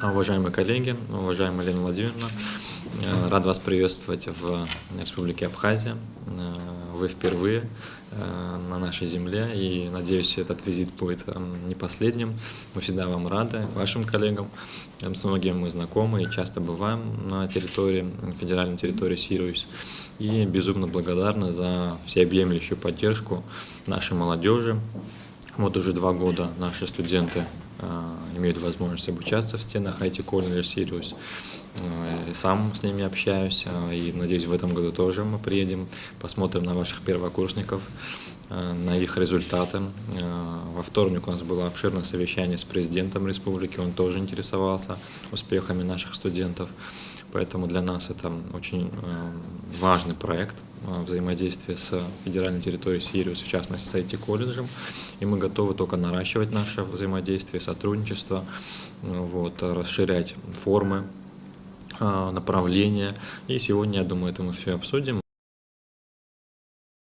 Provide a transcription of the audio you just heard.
Уважаемые коллеги, уважаемая Елена Владимировна, рад вас приветствовать в Республике Абхазия. Вы впервые на нашей земле, и, надеюсь, этот визит будет не последним. Мы всегда вам рады, вашим коллегам. С многими мы знакомы и часто бываем на территории, федеральной территории Сириус. И безумно благодарны за всеобъемлющую поддержку нашей молодежи. Вот уже 2 года наши студенты имеют возможность обучаться в стенах IT-колледжа Сириус. Сам с ними общаюсь, и надеюсь, в этом году тоже мы приедем, посмотрим на ваших первокурсников, на их результаты. Во вторник у нас было обширное совещание с президентом республики, он тоже интересовался успехами наших студентов. Поэтому для нас это очень важный проект взаимодействия с федеральной территорией Сириус, в частности с IT-колледжем. И мы готовы только наращивать наше взаимодействие, сотрудничество, расширять формы, направления. И сегодня, я думаю, это мы все обсудим.